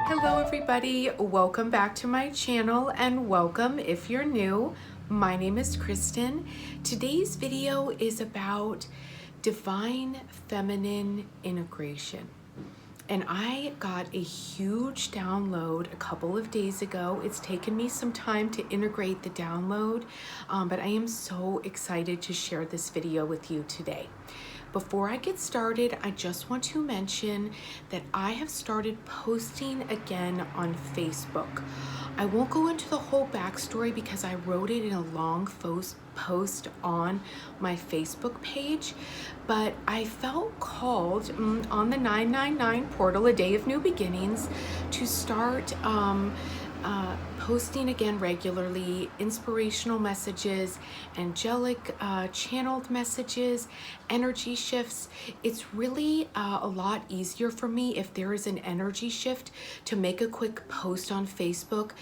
Hello everybody, welcome back to my channel and welcome if you're new. My name is Kristen. Today's video is about divine feminine integration. And I got a huge download a couple of days ago. It's taken me some time to integrate the download, but I am so excited to share this video with you today. Before I get started, I just want to mention that I have started posting again on Facebook. I won't go into the whole backstory because I wrote it in a long post on my Facebook page, but I felt called on the 999 portal, A Day of New Beginnings, to start posting again regularly, inspirational messages, angelic channeled messages, energy shifts. It's really a lot easier for me if there is an energy shift to make a quick post on Facebook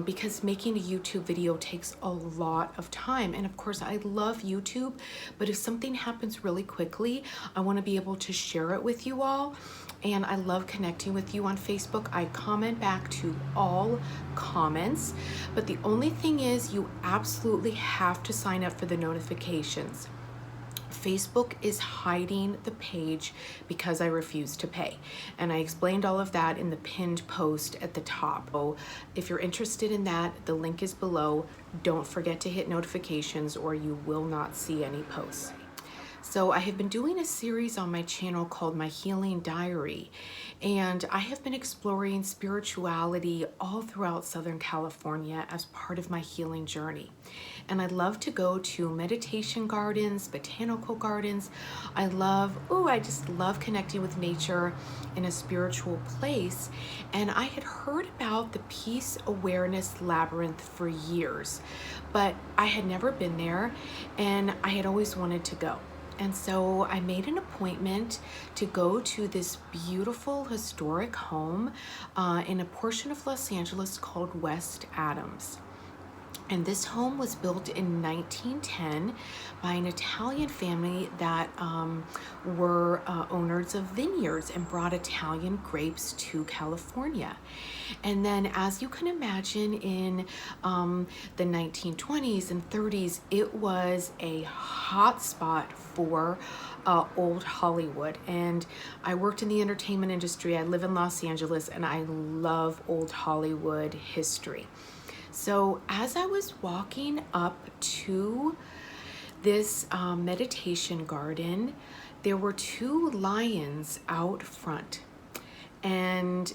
because making a YouTube video takes a lot of time. And of course, I love YouTube, but if something happens really quickly, I want to be able to share it with you all. And I love connecting with you on Facebook. I comment back to all comments, but the only thing is you absolutely have to sign up for the notifications. Facebook is hiding the page because I refuse to pay. And I explained all of that in the pinned post at the top. So if you're interested in that, the link is below. Don't forget to hit notifications or you will not see any posts. So I have been doing a series on my channel called My Healing Diary, and I have been exploring spirituality all throughout Southern California as part of my healing journey. And I love to go to meditation gardens, botanical gardens. I just love connecting with nature in a spiritual place. And I had heard about the Peace Awareness Labyrinth for years, but I had never been there and I had always wanted to go. And so I made an appointment to go to this beautiful historic home in a portion of Los Angeles called West Adams. And this home was built in 1910 by an Italian family that were owners of vineyards and brought Italian grapes to California. And then, as you can imagine, in the 1920s and 30s, it was a hot spot for old Hollywood. And I worked in the entertainment industry. I live in Los Angeles and I love old Hollywood history. So as I was walking up to this meditation garden, there were two lions out front. And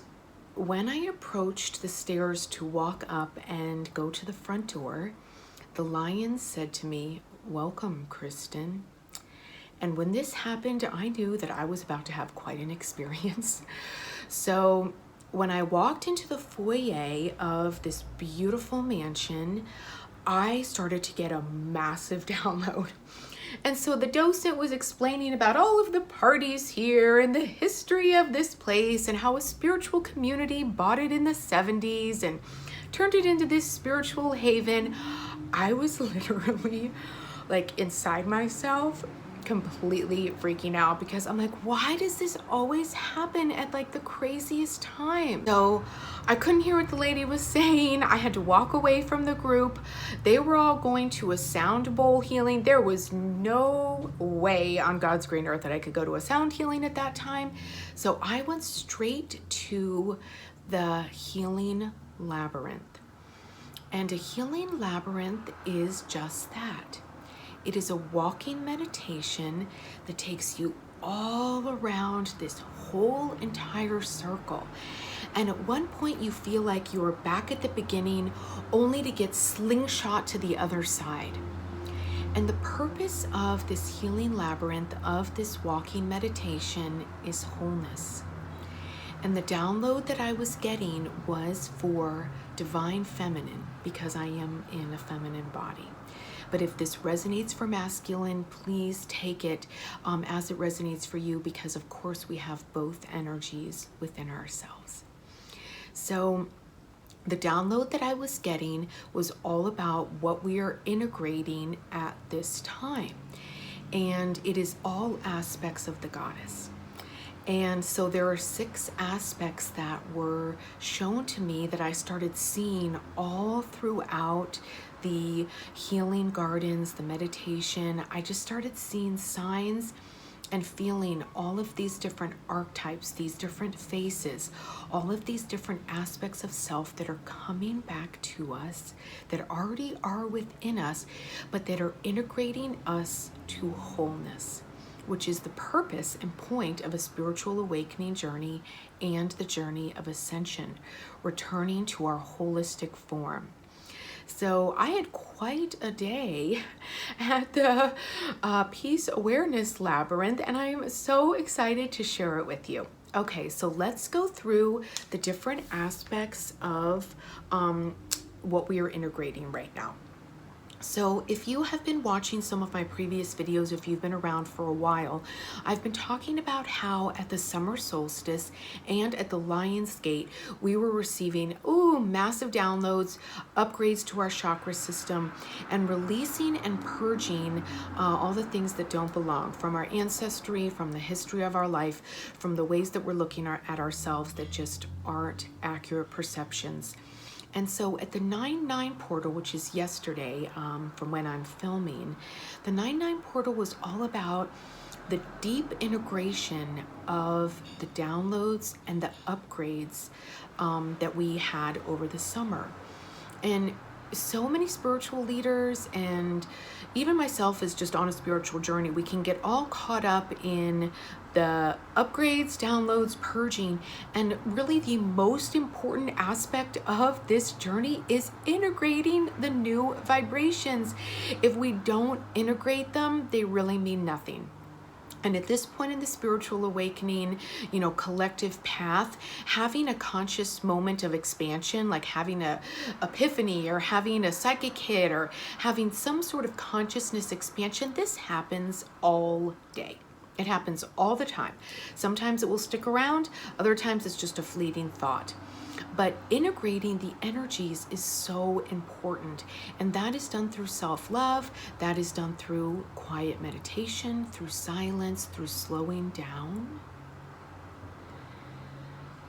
when I approached the stairs to walk up and go to the front door, the lions said to me, "Welcome, Kristen." And when this happened, I knew that I was about to have quite an experience. So when I walked into the foyer of this beautiful mansion, I started to get a massive download. And so the docent was explaining about all of the parties here and the history of this place and how a spiritual community bought it in the 70s and turned it into this spiritual haven. I was literally like inside myself completely freaking out because I'm like, why does this always happen at like the craziest time? So I couldn't hear what the lady was saying. I had to walk away from the group. They were all going to a sound bowl healing. There was no way on God's green earth that I could go to a sound healing at that time. So I went straight to the healing labyrinth. And a healing labyrinth is just that. It is a walking meditation that takes you all around this whole entire circle. And at one point you feel like you're back at the beginning only to get slingshot to the other side. And the purpose of this healing labyrinth, of this walking meditation, is wholeness. And the download that I was getting was for divine feminine because I am in a feminine body. But if this resonates for masculine, please take it as it resonates for you because of course we have both energies within ourselves. So the download that I was getting was all about what we are integrating at this time. And it is all aspects of the goddess. And so there are 6 aspects that were shown to me that I started seeing all throughout the healing gardens, the meditation. I just started seeing signs and feeling all of these different archetypes, these different faces, all of these different aspects of self that are coming back to us, that already are within us, but that are integrating us to wholeness, which is the purpose and point of a spiritual awakening journey and the journey of ascension, returning to our holistic form. So I had quite a day at the Peace Awareness Labyrinth, and I'm so excited to share it with you. Okay, so let's go through the different aspects of what we are integrating right now. So if you have been watching some of my previous videos, if you've been around for a while, I've been talking about how at the summer solstice and at the Lion's Gate, we were receiving massive downloads, upgrades to our chakra system, and releasing and purging all the things that don't belong from our ancestry, from the history of our life, from the ways that we're looking at ourselves that just aren't accurate perceptions. And so at the 9-9 portal, which is yesterday from when I'm filming, the 9-9 portal was all about the deep integration of the downloads and the upgrades that we had over the summer. And so many spiritual leaders, and even myself is just on a spiritual journey, we can get all caught up in the upgrades, downloads, purging, and really the most important aspect of this journey is integrating the new vibrations. If we don't integrate them, they really mean nothing. And at this point in the spiritual awakening, collective path, having a conscious moment of expansion, like having a epiphany or having a psychic hit or having some sort of consciousness expansion, this happens all day. It happens all the time. Sometimes it will stick around, other times it's just a fleeting thought. But integrating the energies is so important. And that is done through self-love, that is done through quiet meditation, through silence, through slowing down,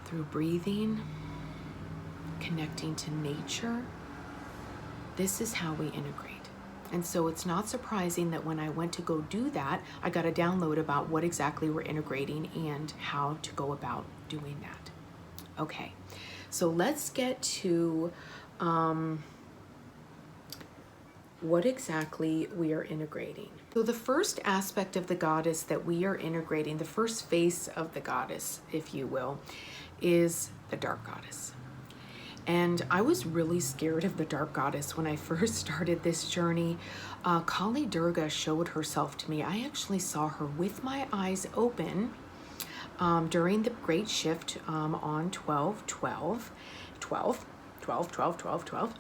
through breathing, connecting to nature. This is how we integrate. And so it's not surprising that when I went to go do that, I got a download about what exactly we're integrating and how to go about doing that. Okay, so let's get to what exactly we are integrating. So the first aspect of the goddess that we are integrating, the first face of the goddess, if you will, is the dark goddess. And I was really scared of the dark goddess when I first started this journey. Kali Durga showed herself to me. I actually saw her with my eyes open during the great shift on 12/12/12.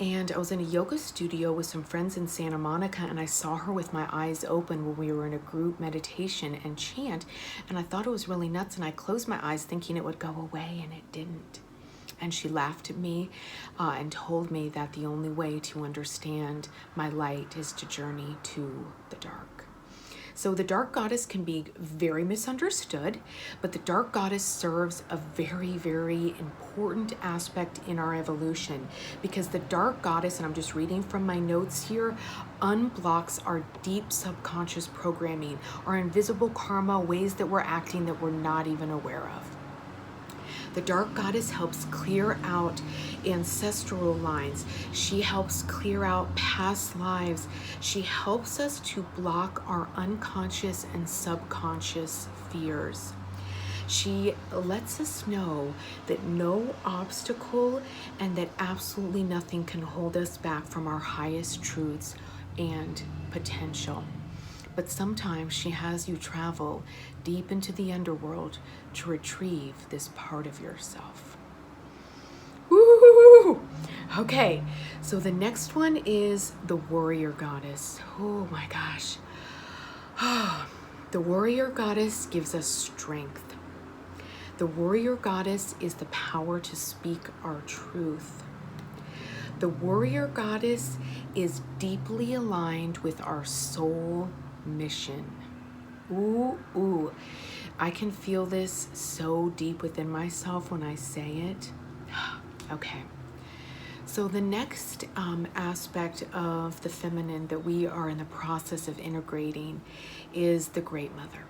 And I was in a yoga studio with some friends in Santa Monica, and I saw her with my eyes open when we were in a group meditation and chant, and I thought it was really nuts, and I closed my eyes thinking it would go away, and it didn't. And she laughed at me and told me that the only way to understand my light is to journey to the dark. So the dark goddess can be very misunderstood, but the dark goddess serves a very, very important aspect in our evolution, because the dark goddess, and I'm just reading from my notes here, unblocks our deep subconscious programming, our invisible karma, ways that we're acting that we're not even aware of. The dark goddess helps clear out ancestral lines. She helps clear out past lives. She helps us to block our unconscious and subconscious fears. She lets us know that no obstacle and that absolutely nothing can hold us back from our highest truths and potential. But sometimes she has you travel deep into the underworld to retrieve this part of yourself. Woo! Okay, so the next one is the warrior goddess. Oh my gosh. The warrior goddess gives us strength. The warrior goddess is the power to speak our truth. The warrior goddess is deeply aligned with our soul mission. I can feel this so deep within myself when I say it. Okay. So the next aspect of the feminine that we are in the process of integrating is the Great Mother.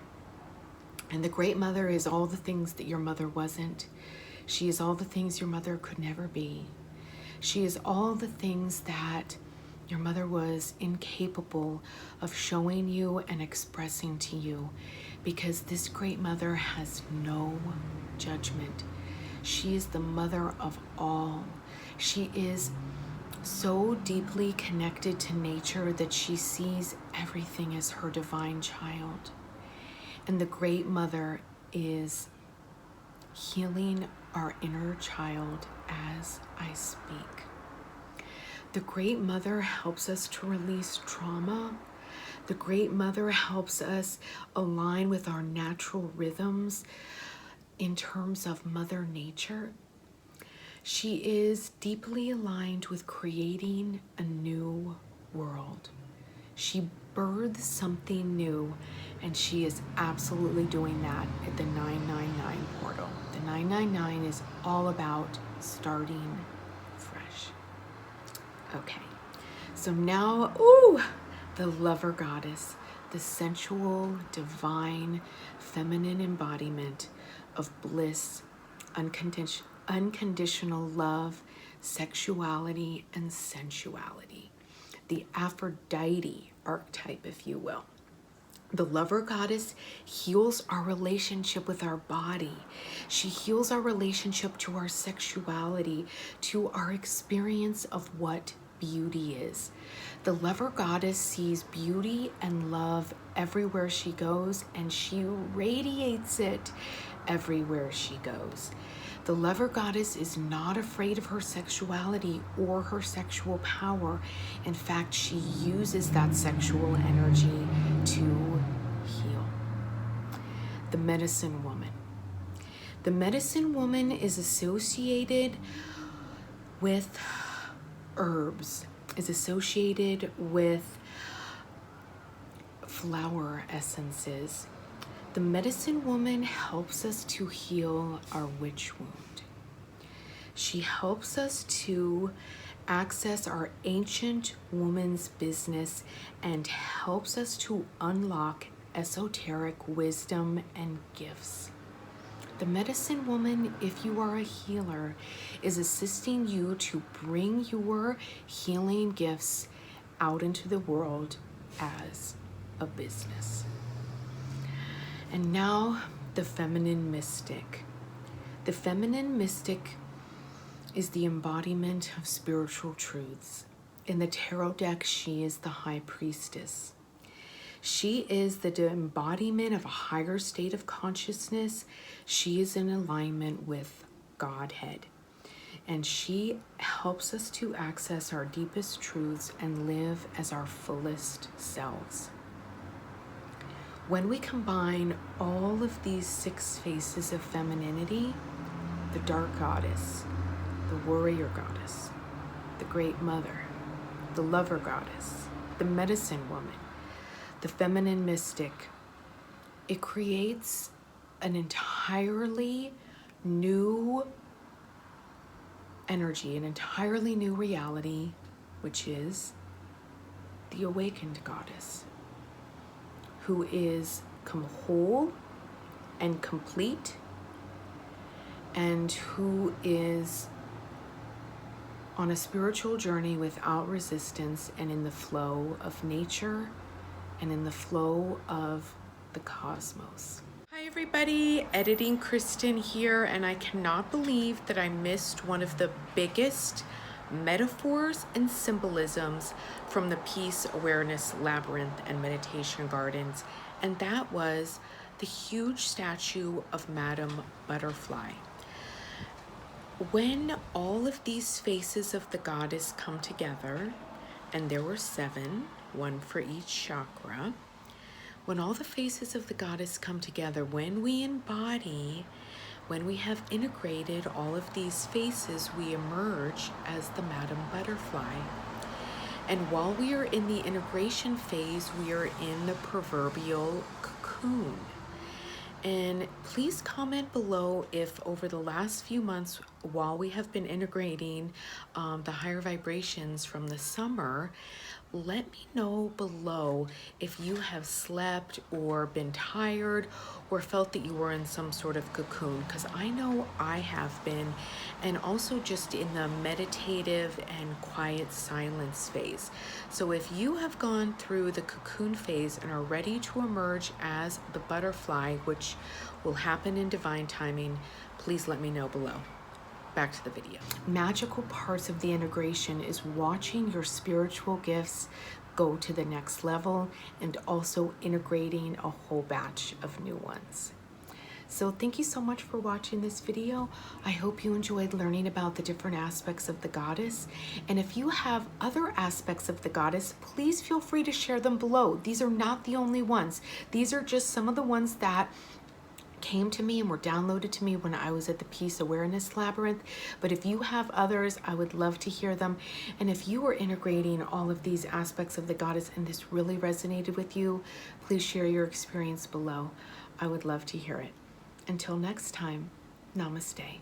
And the Great Mother is all the things that your mother wasn't. She is all the things your mother could never be. She is all the things that your mother was incapable of showing you and expressing to you, because this Great Mother has no judgment. She is the mother of all. She is so deeply connected to nature that she sees everything as her divine child. And the Great Mother is healing our inner child as I speak. The Great Mother helps us to release trauma. The Great Mother helps us align with our natural rhythms in terms of Mother Nature. She is deeply aligned with creating a new world. She births something new, and she is absolutely doing that at the 999 portal. The 999 is all about starting fresh. Okay, so now, the Lover Goddess, the sensual, divine, feminine embodiment of bliss, unconditional love, sexuality, and sensuality. The Aphrodite archetype, if you will. The Lover Goddess heals our relationship with our body. She heals our relationship to our sexuality, to our experience of what beauty is. The Lover Goddess sees beauty and love everywhere she goes, and she radiates it everywhere she goes. The Lover Goddess is not afraid of her sexuality or her sexual power. In fact, she uses that sexual energy to heal. The Medicine Woman. The Medicine Woman is associated with herbs, is associated with flower essences. The Medicine Woman helps us to heal our witch wound. She helps us to access our ancient woman's business and helps us to unlock esoteric wisdom and gifts. The Medicine Woman, if you are a healer, is assisting you to bring your healing gifts out into the world as a business. And now, the Feminine Mystic. The Feminine Mystic is the embodiment of spiritual truths. In the tarot deck, she is the High Priestess. She is the embodiment of a higher state of consciousness. She is in alignment with Godhead. And she helps us to access our deepest truths and live as our fullest selves. When we combine all of these 6 faces of femininity, the Dark Goddess, the Warrior Goddess, the Great Mother, the Lover Goddess, the Medicine Woman, the Feminine Mystic, it creates an entirely new energy, an entirely new reality, which is the Awakened Goddess, who is whole and complete, and who is on a spiritual journey without resistance and in the flow of nature and in the flow of the cosmos. Hi everybody, Editing Kristen here, and I cannot believe that I missed one of the biggest metaphors and symbolisms from the Peace Awareness Labyrinth and Meditation Gardens, and that was the huge statue of Madame Butterfly. When all of these faces of the goddess come together, and there were 7, one for each chakra, when all the faces of the goddess come together, when we embody, when we have integrated all of these faces, we emerge as the Madame Butterfly. And while we are in the integration phase, we are in the proverbial cocoon. And please comment below if over the last few months, while we have been integrating the higher vibrations from the summer, let me know below if you have slept or been tired or felt that you were in some sort of cocoon, because I know I have been, and also just in the meditative and quiet silence phase. So if you have gone through the cocoon phase and are ready to emerge as the butterfly, which will happen in divine timing, please let me know below. Back to the video. Magical parts of the integration is watching your spiritual gifts go to the next level and also integrating a whole batch of new ones. So thank you so much for watching this video. I hope you enjoyed learning about the different aspects of the goddess. And if you have other aspects of the goddess, please feel free to share them below. These are not the only ones. These are just some of the ones that came to me and were downloaded to me when I was at the Peace Awareness Labyrinth. But if you have others, I would love to hear them. And if you are integrating all of these aspects of the goddess and this really resonated with you, please share your experience below. I would love to hear it. Until next time, namaste.